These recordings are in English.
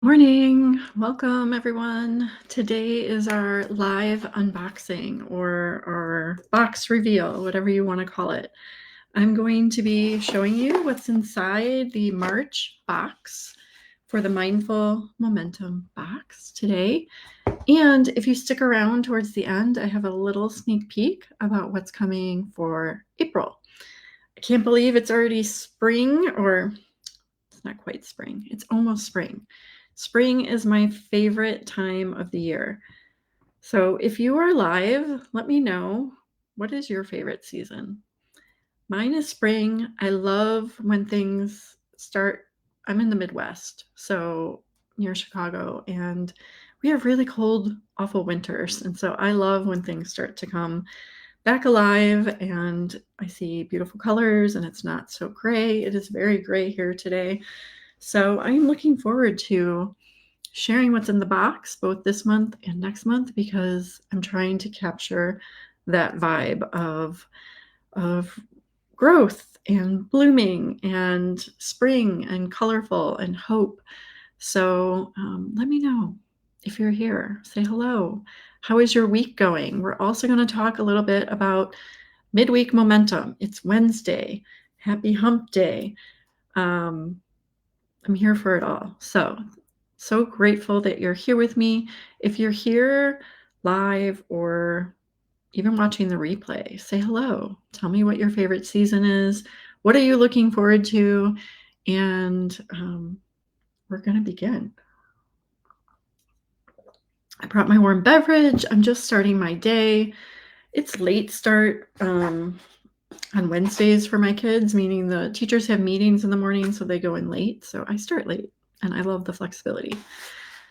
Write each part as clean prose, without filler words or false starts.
Morning. Welcome, everyone. Today is our live unboxing or our box reveal, whatever you want to call it. I'm going to be showing you what's inside the March box for the Mindful Momentum box today. And if you stick around towards the end, I have a little sneak peek about what's coming for April. I can't believe it's already spring, or it's not quite spring. It's almost spring. Spring is my favorite time of the year. So if you are live, let me know, what is your favorite season? Mine is spring. I love when things start. I'm in the Midwest, so near Chicago, and we have really cold, awful winters. And so I love when things start to come back alive and I see beautiful colors and it's not so gray. It is very gray here today. So I'm looking forward to sharing what's in the box both this month and next month because I'm trying to capture that vibe of growth and blooming and spring and colorful and hope. So let me know if you're here. Say hello. How is your week going? We're also going to talk a little bit about midweek momentum. It's Wednesday. Happy hump day. I'm here for it all. So grateful that you're here with me. If you're here live or even watching the replay, say hello. Tell me what your favorite season is. What are you looking forward to? And we're going to begin. I brought my warm beverage. I'm just starting my day. It's late start on Wednesdays for my kids, meaning the teachers have meetings in the morning, so they go in late. So I start late, and I love the flexibility.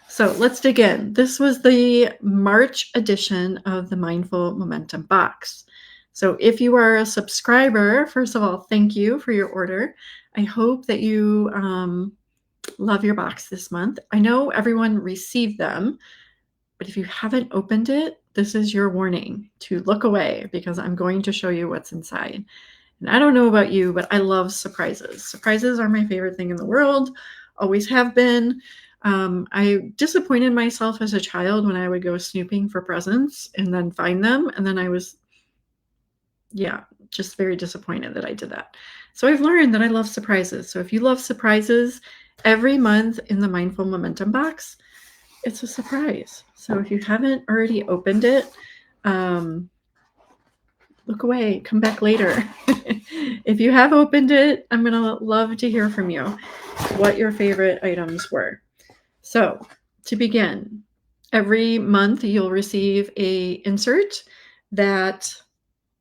So let's dig in. This was the March edition of the Mindful Momentum box. So if you are a subscriber, first of all, thank you for your order. I hope that you love your box this month. I know everyone received them, but if you haven't opened it, this is your warning to look away because I'm going to show you what's inside. And I don't know about you, but I love surprises. Surprises are my favorite thing in the world, always have been. I disappointed myself as a child when I would go snooping for presents and then find them. And then I was, just very disappointed that I did that. So I've learned that I love surprises. So if you love surprises, every month in the Mindful Momentum box, it's a surprise. So if you haven't already opened it, look away, come back later. If you have opened it, I'm going to love to hear from you what your favorite items were. So to begin, every month you'll receive a insert that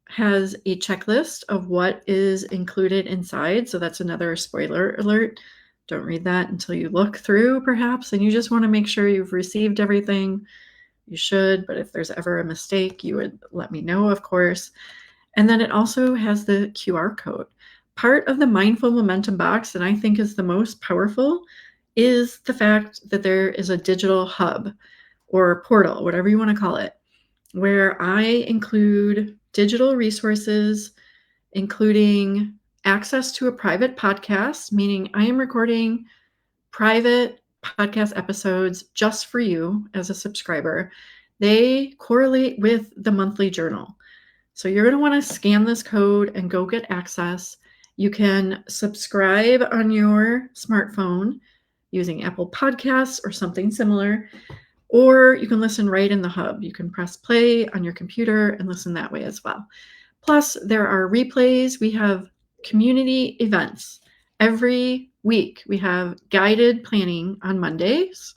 has a checklist of what is included inside. So that's another spoiler alert. Don't read that until you look through, perhaps, and you just want to make sure you've received everything. You should, but if there's ever a mistake, you would let me know, of course. And then it also has the QR code. Part of the Mindful Momentum box that I think is the most powerful is the fact that there is a digital hub or portal, whatever you want to call it, where I include digital resources, including access to a private podcast, meaning I am recording private podcast episodes just for you as a subscriber. They correlate with the monthly journal. So you're going to want to scan this code and go get access. You can subscribe on your smartphone using Apple Podcasts or something similar, or you can listen right in the hub. You can press play on your computer and listen that way as well. Plus, there are replays. We have community events. Every week, we have guided planning on Mondays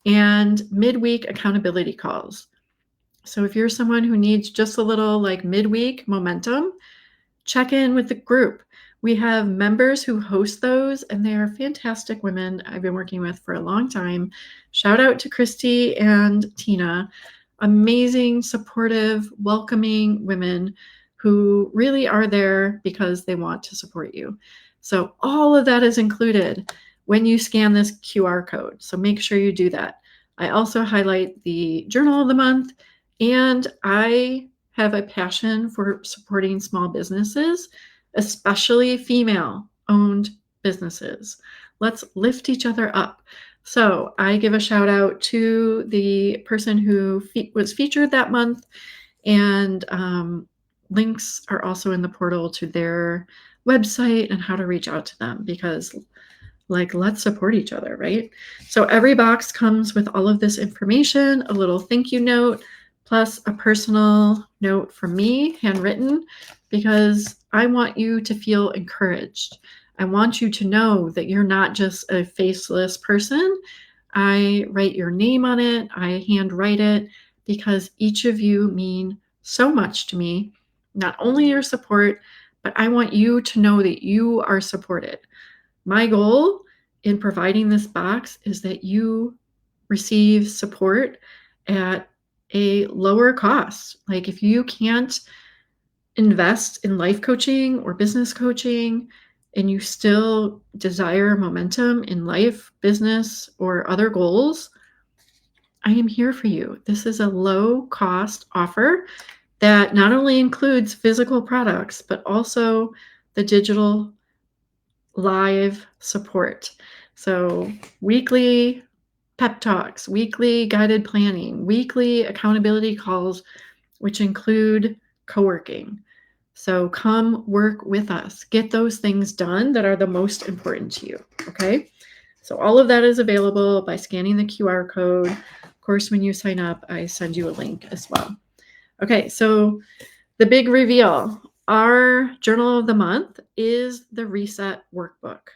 and midweek accountability calls. So if you're someone who needs just a little like midweek momentum, check in with the group. We have members who host those, and they are fantastic women I've been working with for a long time. Shout out to Christy and Tina. Amazing, supportive, welcoming women who really are there because they want to support you. So all of that is included when you scan this QR code. So make sure you do that. I also highlight the journal of the month, and I have a passion for supporting small businesses, especially female-owned businesses. Let's lift each other up. So I give a shout out to the person who was featured that month, and links are also in the portal to their website and how to reach out to them, because let's support each other, right? So every box comes with all of this information, a little thank you note, plus a personal note from me, handwritten, because I want you to feel encouraged. I want you to know that you're not just a faceless person. I write your name on it, I handwrite it, because each of you mean so much to me. Not only your support, but I want you to know that you are supported. My goal in providing this box is that you receive support at a lower cost. Like, if you can't invest in life coaching or business coaching and you still desire momentum in life, business, or other goals, I am here for you. This is a low cost offer that not only includes physical products, but also the digital live support. So weekly pep talks, weekly guided planning, weekly accountability calls, which include co-working. So come work with us. Get those things done that are the most important to you. Okay. So all of that is available by scanning the QR code. Of course, when you sign up, I send you a link as well. Okay. So the big reveal, our journal of the month is the Reset Workbook.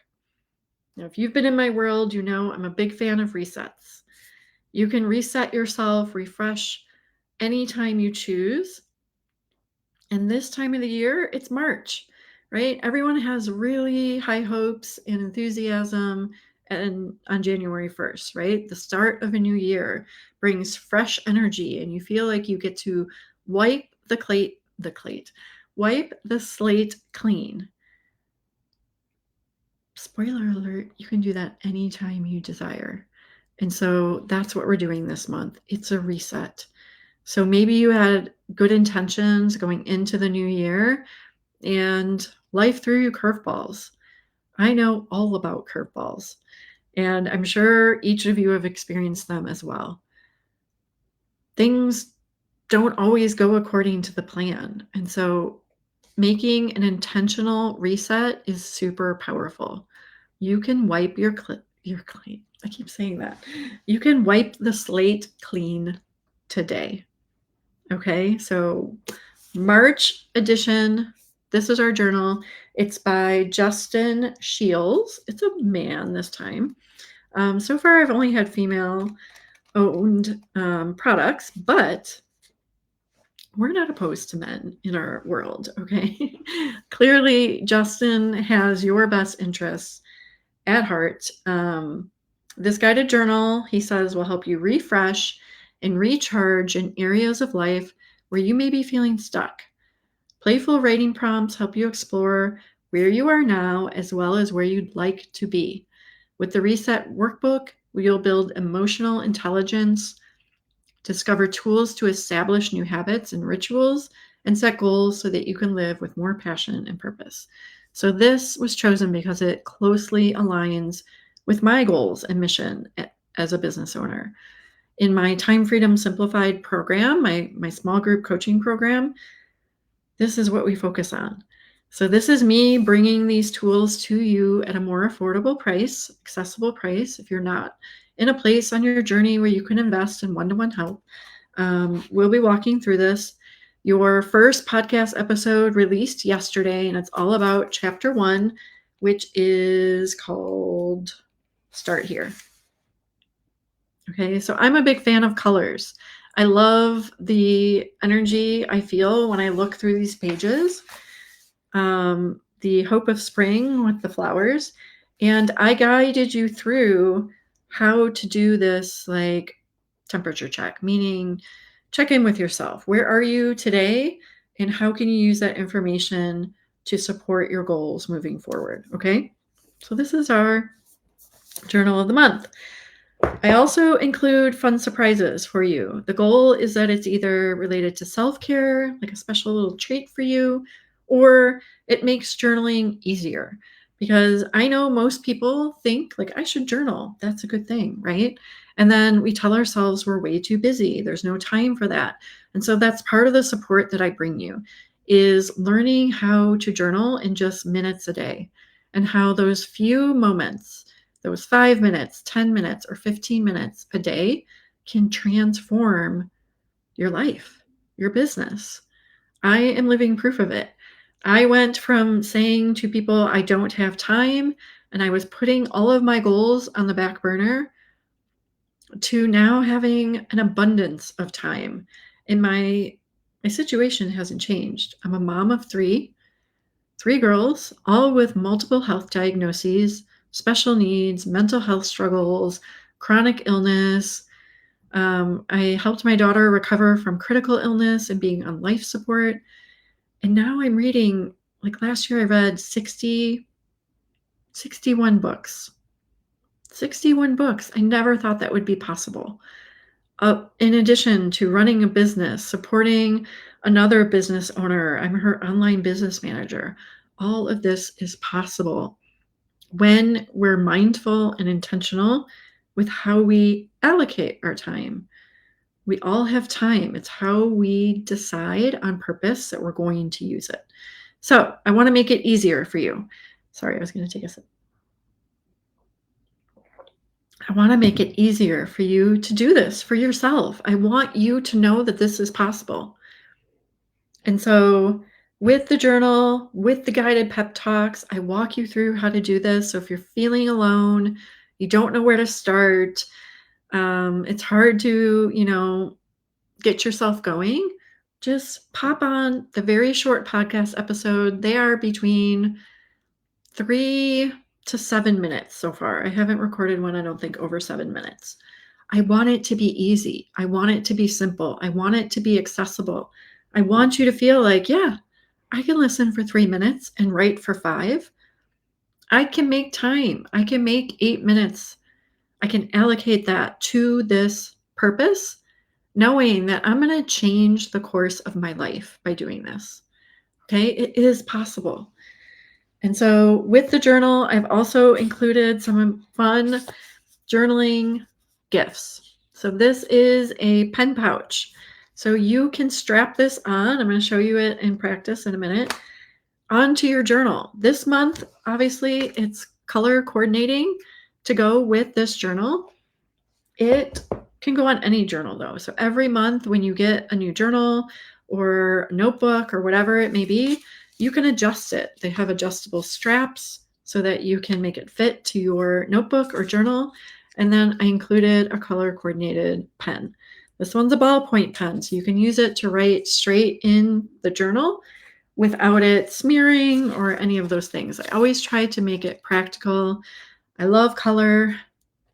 Now, if you've been in my world, you know I'm a big fan of resets. You can reset yourself, refresh anytime you choose. And this time of the year, it's March, right? Everyone has really high hopes and enthusiasm and on January 1st, right? The start of a new year brings fresh energy, and you feel like you get to wipe wipe the slate clean. Spoiler alert, you can do that anytime you desire. And so that's what we're doing this month. It's a reset. So maybe you had good intentions going into the new year and life threw you curveballs. I know all about curveballs, and I'm sure each of you have experienced them as well. Things don't always go according to the plan. And so making an intentional reset is super powerful. You can wipe your clean. I keep saying that. You can wipe the slate clean today. Okay, so March edition. This is our journal. It's by Justin Shields. It's a man this time. So far, I've only had female-owned products, but we're not opposed to men in our world, okay? Clearly, Justin has your best interests at heart. This guided journal, he says, will help you refresh and recharge in areas of life where you may be feeling stuck. Playful writing prompts help you explore where you are now as well as where you'd like to be. With the Reset Workbook, you'll build emotional intelligence, discover tools to establish new habits and rituals, and set goals so that you can live with more passion and purpose. So this was chosen because it closely aligns with my goals and mission as a business owner. In my Time Freedom Simplified program, my small group coaching program, this is what we focus on. So this is me bringing these tools to you at a more affordable price, accessible price. If you're not in a place on your journey where you can invest in one-to-one help, we'll be walking through this. Your first podcast episode released yesterday, and it's all about chapter 1, which is called Start Here. Okay, so I'm a big fan of colors. I love the energy I feel when I look through these pages. The hope of spring with the flowers. And I guided you through how to do this like temperature check, meaning check in with yourself. Where are you today? And how can you use that information to support your goals moving forward? Okay, so this is our journal of the month. I also include fun surprises for you. The goal is that it's either related to self-care, like a special little treat for you, or it makes journaling easier because I know most people think like I should journal. That's a good thing, right? And then we tell ourselves we're way too busy. There's no time for that. And so that's part of the support that I bring you is learning how to journal in just minutes a day and how those few moments, those 5 minutes, 10 minutes, or 15 minutes a day can transform your life, your business. I am living proof of it. I went from saying to people, I don't have time, and I was putting all of my goals on the back burner to now having an abundance of time. And my situation hasn't changed. I'm a mom of three girls, all with multiple health diagnoses, special needs, mental health struggles, chronic illness. I helped my daughter recover from critical illness and being on life support. And now I'm reading, like last year I read 61 books. 61 books. I never thought that would be possible. In addition to running a business, supporting another business owner, I'm her online business manager. All of this is possible when we're mindful and intentional with how we allocate our time. We all have time. It's how we decide on purpose that we're going to use it. So I want to make it easier for you. Sorry, I was going to take a sip. I want to make it easier for you to do this for yourself. I want you to know that this is possible. And so with the journal, with the guided pep talks, I walk you through how to do this. So if you're feeling alone, you don't know where to start, it's hard to, get yourself going, just pop on the very short podcast episode. They are between 3 to 7 minutes so far. I haven't recorded one, I don't think, over 7 minutes. I want it to be easy. I want it to be simple. I want it to be accessible. I want you to feel like, yeah, I can listen for 3 minutes and write for 5. I can make time. I can make 8 minutes. I can allocate that to this purpose, knowing that I'm going to change the course of my life by doing this. Okay, it is possible. And so with the journal, I've also included some fun journaling gifts. So this is a pen pouch. So you can strap this on. I'm going to show you it in practice in a minute. Onto your journal. This month, obviously, it's color coordinating to go with this journal. It can go on any journal though. So every month when you get a new journal or notebook or whatever it may be, you can adjust it. They have adjustable straps so that you can make it fit to your notebook or journal. And then I included a color coordinated pen. This one's a ballpoint pen, so you can use it to write straight in the journal without it smearing or any of those things. I always try to make it practical. I love color.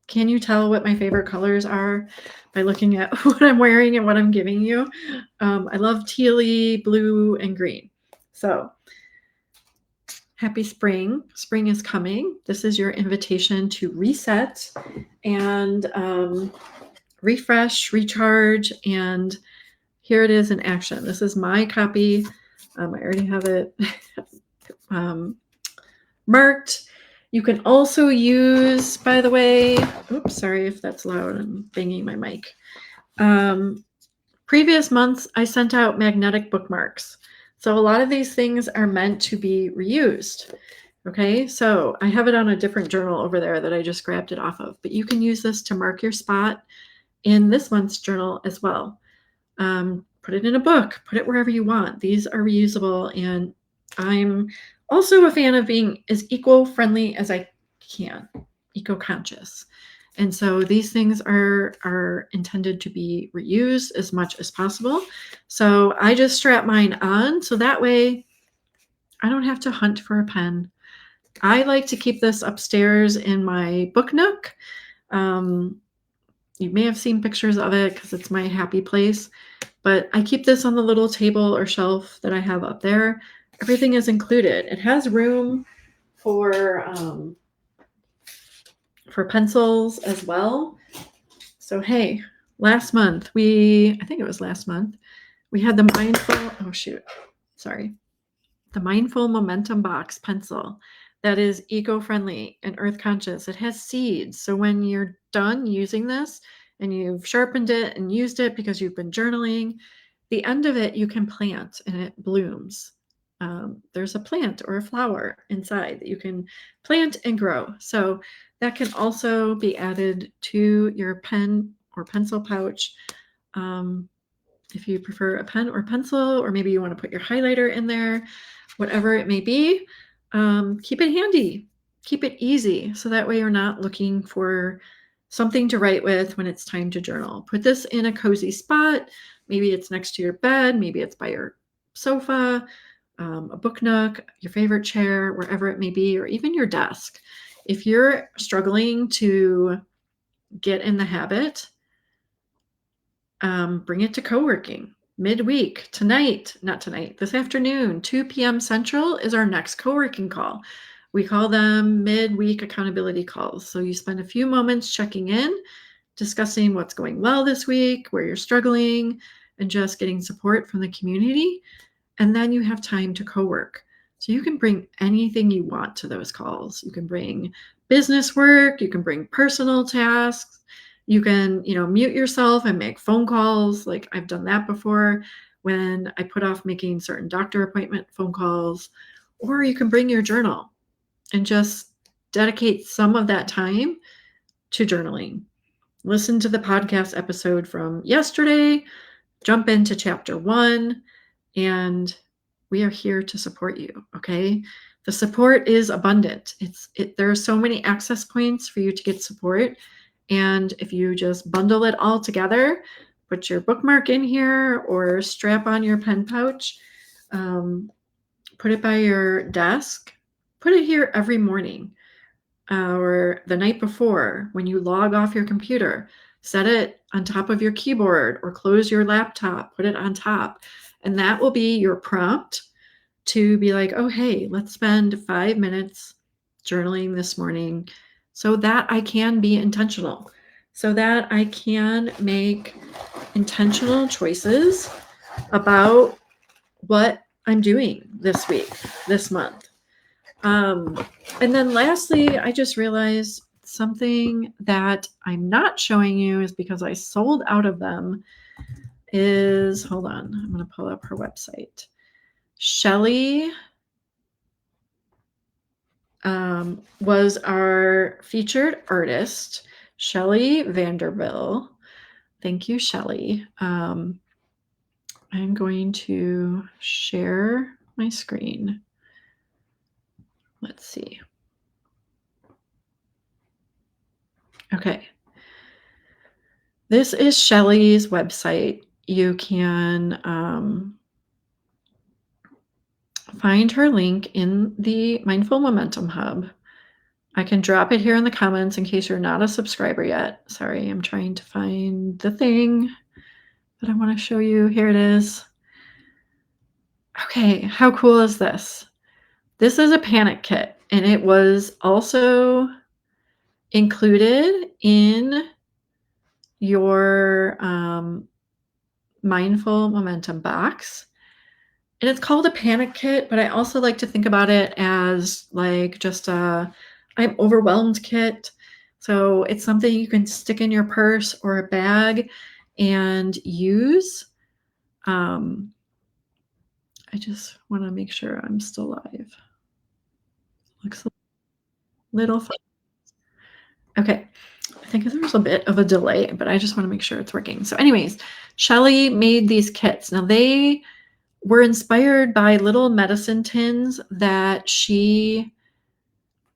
Can you tell what my favorite colors are by looking at what I'm wearing and what I'm giving you? I love tealy, blue, and green. So happy spring. Spring is coming. This is your invitation to reset and refresh, recharge, and here it is in action. This is my copy. I already have it marked. You can also use, by the way, oops, sorry if that's loud. I'm banging my mic. Previous months, I sent out magnetic bookmarks. So a lot of these things are meant to be reused. Okay, so I have it on a different journal over there that I just grabbed it off of, but you can use this to mark your spot in this month's journal as well. Put it in a book, put it wherever you want. These are reusable, and I'm also a fan of being as eco-friendly as I can, eco-conscious. And so these things are intended to be reused as much as possible. So I just strap mine on so that way I don't have to hunt for a pen. I like to keep this upstairs in my book nook. You may have seen pictures of it because it's my happy place, but I keep this on the little table or shelf that I have up there. Everything is included. It has room for pencils as well. So hey, last month I think it was last month, we had the Mindful Momentum Box pencil. that is eco-friendly and earth conscious. It has seeds. So when you're done using this and you've sharpened it and used it because you've been journaling, the end of it you can plant and it blooms. There's a plant or a flower inside that you can plant and grow. So that can also be added to your pen or pencil pouch. If you prefer a pen or pencil, or maybe you want to put your highlighter in there, whatever it may be, keep it handy, keep it easy. So that way you're not looking for something to write with when it's time to journal. Put this in a cozy spot. Maybe it's next to your bed. Maybe it's by your sofa, a book nook, your favorite chair, wherever it may be, or even your desk. If you're struggling to get in the habit, bring it to co-working midweek. This afternoon, 2 p.m. Central is our next co-working call. We call them midweek accountability calls. So you spend a few moments checking in, discussing what's going well this week, where you're struggling, and just getting support from the community. And then you have time to co-work. So you can bring anything you want to those calls. You can bring business work, you can bring personal tasks, you can, mute yourself and make phone calls. Like I've done that before when I put off making certain doctor appointment phone calls. Or you can bring your journal and just dedicate some of that time to journaling. Listen to the podcast episode from yesterday, jump into chapter 1, and we are here to support you, okay? The support is abundant. There are so many access points for you to get support. And if you just bundle it all together, put your bookmark in here or strap on your pen pouch, put it by your desk, put it here every morning or the night before when you log off your computer. Set it on top of your keyboard or close your laptop, put it on top. And that will be your prompt to be like, oh, hey, let's spend 5 minutes journaling this morning so that I can be intentional, so that I can make intentional choices about what I'm doing this week, this month. And then lastly, I just realized something that I'm not showing you is because I sold out of them is, hold on, I'm going to pull up her website. Shelly was our featured artist, Shelly Vanderbilt. Thank you, Shelly. I'm going to share my screen. Let's see. Okay. This is Shelly's website. You can find her link in the Mindful Momentum Hub. I can drop it here in the comments in case you're not a subscriber yet. Sorry, I'm trying to find the thing that I want to show you. Here it is. Okay, how cool is this? This is a panic kit, and it was also included in your Mindful Momentum box. And it's called a panic kit, but I also like to think about it as like just a I'm overwhelmed kit. So it's something you can stick in your purse or a bag and use. I just want to make sure I'm still live. Looks a little fun. Okay. I think there's a bit of a delay, but I just want to make sure it's working. So anyways, Shelly made these kits. Now they were inspired by little medicine tins that she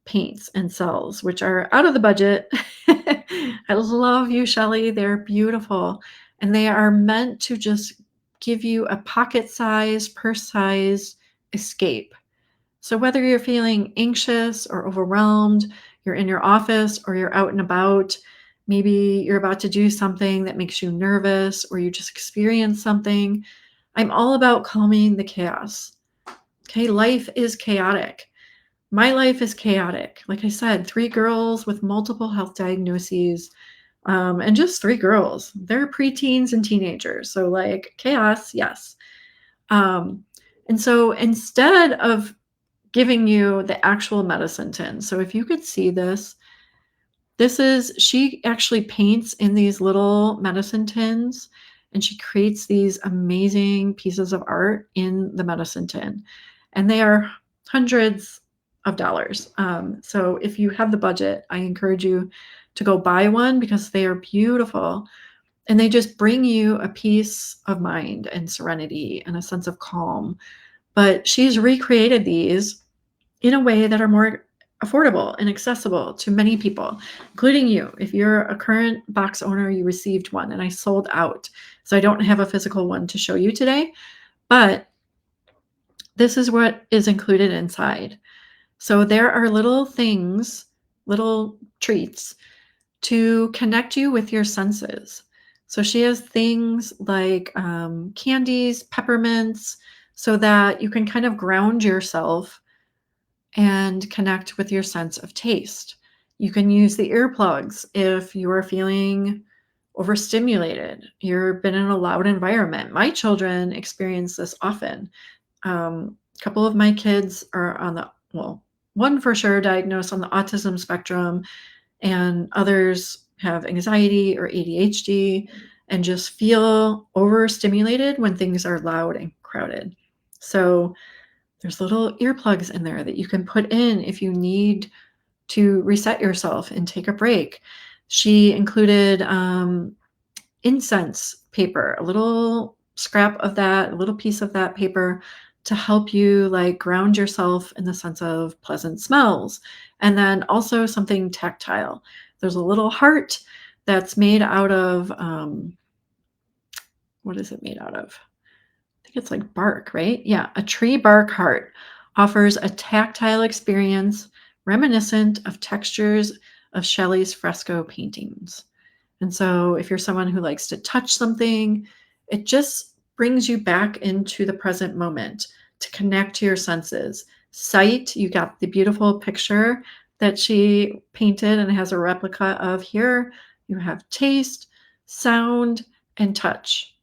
paints and sells, which are out of the budget. I love you, Shelly. They're beautiful. And they are meant to just give you a pocket size, purse size escape. So whether you're feeling anxious or overwhelmed, you're in your office or you're out and about, maybe you're about to do something that makes you nervous or you just experience something, I'm all about calming the chaos. Okay, life is chaotic. My life is chaotic. Like I said, 3 girls with multiple health diagnoses, and just 3 girls. They're preteens and teenagers. So like chaos, yes. And so instead of giving you the actual medicine tin. So if you could see this, she actually paints in these little medicine tins, and she creates these amazing pieces of art in the medicine tin. And they are hundreds of dollars. So if you have the budget, I encourage you to go buy one because they are beautiful. And they just bring you a peace of mind and serenity and a sense of calm. But she's recreated these in a way that are more affordable and accessible to many people, including you. If you're a current box owner, you received one, and I sold out. So I don't have a physical one to show you today, but this is what is included inside. So there are little things, little treats to connect you with your senses. So she has things like candies, peppermints, so that you can kind of ground yourself and connect with your sense of taste. You can use the earplugs if you are feeling overstimulated. You've been in a loud environment. My children experience this often. A couple of my kids are on one for sure diagnosed on the autism spectrum, and others have anxiety or ADHD and just feel overstimulated when things are loud and crowded. So there's little earplugs in there that you can put in if you need to reset yourself and take a break. She included incense paper, a little scrap of that, a little piece of that paper to help you like ground yourself in the sense of pleasant smells. And then also something tactile. There's a little heart that's made out of, what is it made out of? I think it's like bark, right? Yeah, a tree bark heart offers a tactile experience reminiscent of textures of Shelley's fresco paintings. And so if you're someone who likes to touch something, it just brings you back into the present moment to connect to your senses. Sight, you got the beautiful picture that she painted and has a replica of here. You have taste, sound, and touch.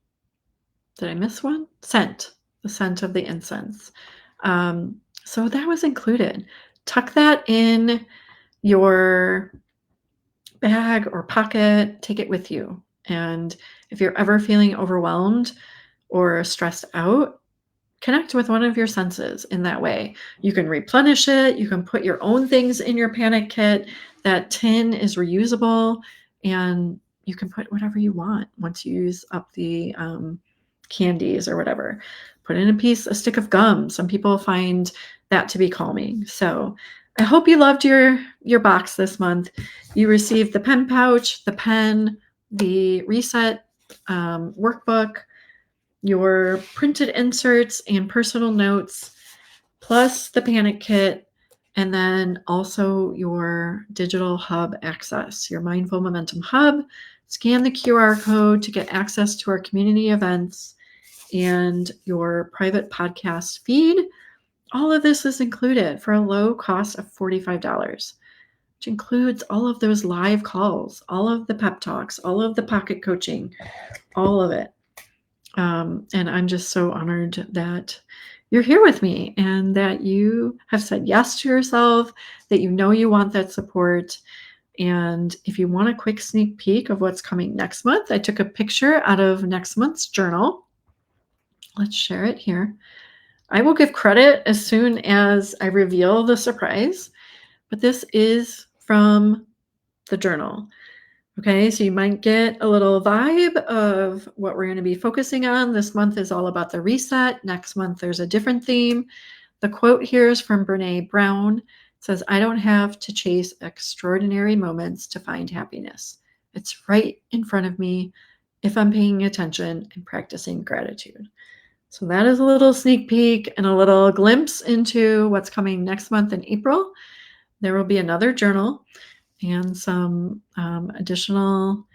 Did I miss one? Scent, the scent of the incense. So that was included. Tuck that in your bag or pocket, take it with you. And if you're ever feeling overwhelmed or stressed out, connect with one of your senses in that way. You can replenish it. You can put your own things in your panic kit. That tin is reusable, and you can put whatever you want once you use up the candies or whatever. Put in a stick of gum. Some people find that to be calming. So I hope you loved your box this month. You received the pen pouch, the pen, the reset workbook, your printed inserts and personal notes, plus the panic kit, and then also your digital hub access, your Mindful Momentum Hub. Scan the QR code to get access to our community events and your private podcast feed. All of this is included for a low cost of $45, which includes all of those live calls, all of the pep talks, all of the pocket coaching, all of it. And I'm just so honored that you're here with me and that you have said yes to yourself, that you know you want that support. And if you want a quick sneak peek of what's coming next month, I took a picture out of next month's journal. Let's share it here. I will give credit as soon as I reveal the surprise, but this is from the journal. Okay, so you might get a little vibe of what we're going to be focusing on. This month is all about the reset. Next month, there's a different theme. The quote here is from Brene Brown. It says, "I don't have to chase extraordinary moments to find happiness. It's right in front of me if I'm paying attention and practicing gratitude." So that is a little sneak peek and a little glimpse into what's coming next month in April. There will be another journal and some additional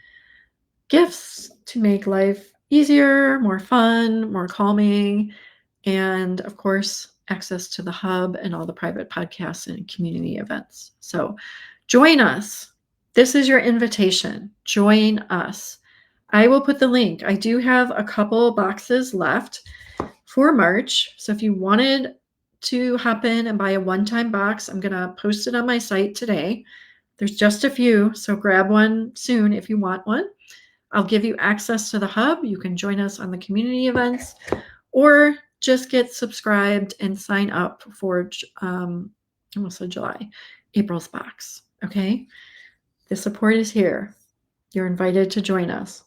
gifts to make life easier, more fun, more calming, and of course, access to the hub and all the private podcasts and community events. So join us. This is your invitation. Join us. I will put the link. I do have a couple boxes left for March. So if you wanted to hop in and buy a one-time box. I'm going to post it on my site today. There's just a few, so grab one soon if you want one. I'll give you access to the hub. You can join us on the community events or just get subscribed and sign up for almost said July, April's box. Okay. The support is here. You're invited to join us.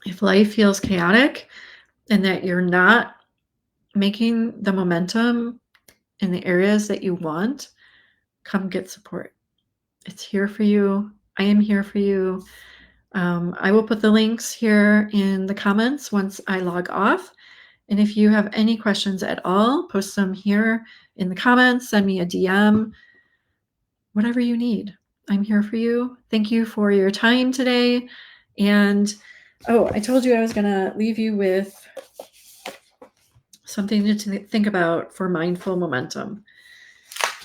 If life feels chaotic and that you're not making the momentum in the areas that you want, come get support. It's here for you. I am here for you. I will put the links here in the comments once I log off. And if you have any questions at all, post them here in the comments, send me a DM, whatever you need. I'm here for you. Thank you for your time today. And I told you I was going to leave you with something to think about for mindful momentum.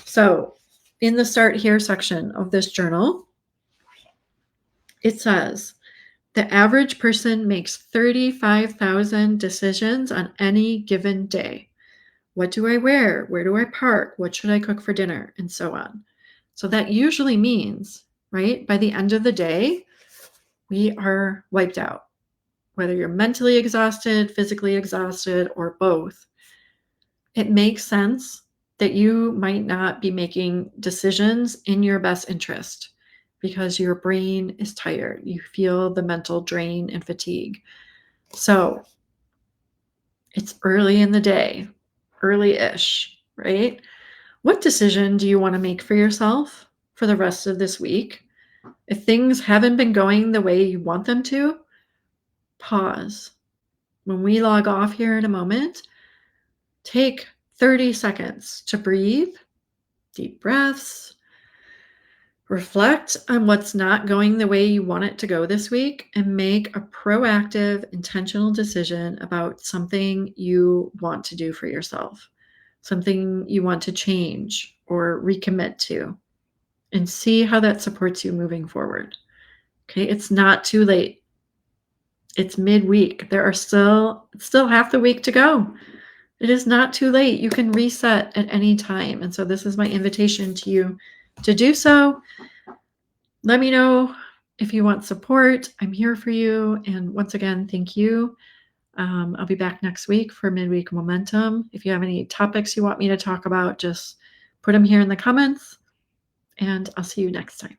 So in the start here section of this journal, it says, the average person makes 35,000 decisions on any given day. What do I wear? Where do I park? What should I cook for dinner? And so on. So that usually means, right, by the end of the day, we are wiped out. Whether you're mentally exhausted, physically exhausted, or both, it makes sense that you might not be making decisions in your best interest because your brain is tired. You feel the mental drain and fatigue. So it's early in the day, early-ish, right? What decision do you want to make for yourself for the rest of this week? If things haven't been going the way you want them to, pause. When we log off here in a moment, take 30 seconds to breathe, deep breaths, reflect on what's not going the way you want it to go this week, and make a proactive, intentional decision about something you want to do for yourself, something you want to change or recommit to, and see how that supports you moving forward. Okay, it's not too late. It's midweek. There are still half the week to go. It is not too late. You can reset at any time. And so this is my invitation to you to do so. Let me know if you want support. I'm here for you. And once again, thank you. I'll be back next week for Midweek Momentum. If you have any topics you want me to talk about, just put them here in the comments, and I'll see you next time.